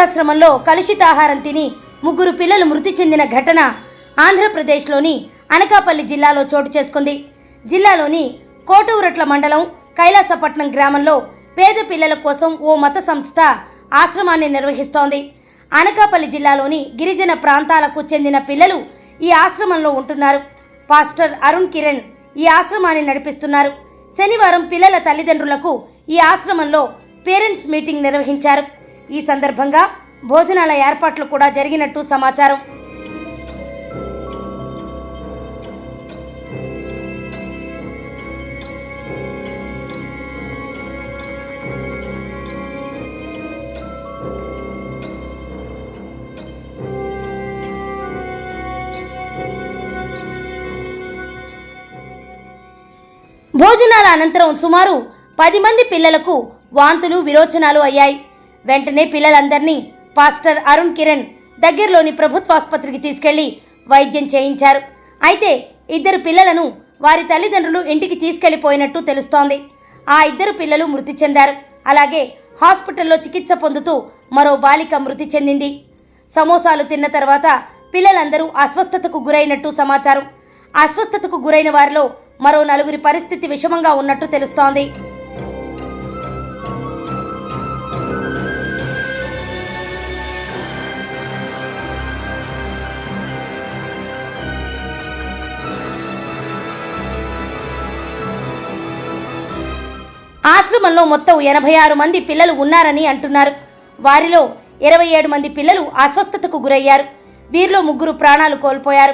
అనాథాశ్రమంలో కలుషిత ఆహారం తిని 3 పిల్లలు మృతి చెందిన ఘటన ఆంధ్రప్రదేశ్లోని అనకాపల్లి జిల్లాలో చోటు చేసుకుంది. జిల్లాలోని కోటూరట్ల మండలం కైలాసపట్నం గ్రామంలో పేద పిల్లల కోసం ఓ మత సంస్థ ఆశ్రమాన్ని నిర్వహిస్తోంది. అనకాపల్లి జిల్లాలోని గిరిజన ప్రాంతాలకు చెందిన పిల్లలు ఈ ఆశ్రమంలో ఉంటున్నారు. పాస్టర్ అరుణ్ కిరణ్ ఈ ఆశ్రమాన్ని నడిపిస్తున్నారు. శనివారం పిల్లల తల్లిదండ్రులకు ఈ ఆశ్రమంలో పేరెంట్స్ మీటింగ్ నిర్వహించారు. ఈ సందర్భంగా భోజనాల ఏర్పాట్లు కూడా జరిగినట్టు సమాచారం. భోజనాల అనంతరం సుమారు 10 మంది పిల్లలకు వాంతులు విరోచనాలు అయ్యాయి. వెంటనే పిల్లలందరినీ పాస్టర్ అరుణ్ కిరణ్ దగ్గరలోని ప్రభుత్వాసుపత్రికి తీసుకెళ్లి వైద్యం చేయించారు. అయితే 2 పిల్లలను వారి తల్లిదండ్రులు ఇంటికి తీసుకెళ్లిపోయినట్టు తెలుస్తోంది. ఆ 2 పిల్లలు మృతి చెందారు. అలాగే హాస్పిటల్లో చికిత్స పొందుతూ మరో బాలిక మృతి చెందింది. సమోసాలు తిన్న తర్వాత పిల్లలందరూ అస్వస్థతకు గురైనట్టు సమాచారం. అస్వస్థతకు గురైన వారిలో మరో 4 పరిస్థితి విషమంగా ఉన్నట్టు తెలుస్తోంది. ఆశ్రమంలో మొత్తం 86 మంది పిల్లలు ఉన్నారని అంటున్నారు. వారిలో 27 మంది పిల్లలు అస్వస్థతకు గురయ్యారు. వీరిలో 3 ప్రాణాలు కోల్పోయారు.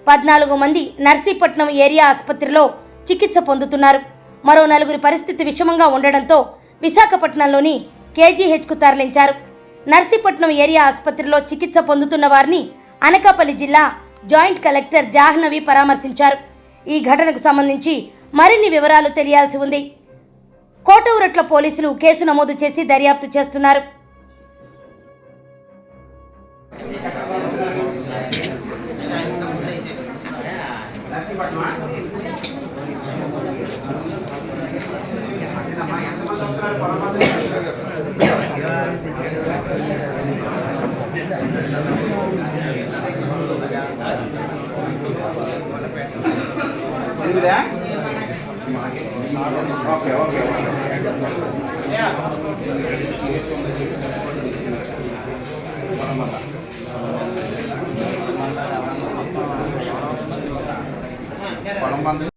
14 మంది నర్సీపట్నం ఏరియా ఆసుపత్రిలో చికిత్స పొందుతున్నారు. మరో 4 పరిస్థితి విషమంగా ఉండడంతో విశాఖపట్నంలోని కేజీహెచ్కు తరలించారు. నర్సీపట్నం ఏరియా ఆసుపత్రిలో చికిత్స పొందుతున్న వారిని అనకాపల్లి జిల్లా జాయింట్ కలెక్టర్ జాహ్నవి పరామర్శించారు. ఈ ఘటనకు సంబంధించి మరిన్ని వివరాలు తెలియాల్సి ఉంది. కోటూరట్ల పోలీసులు కేసు నమోదు చేసి దర్యాప్తు చేస్తున్నారు. ఓకే ఓకే పొలం బంధు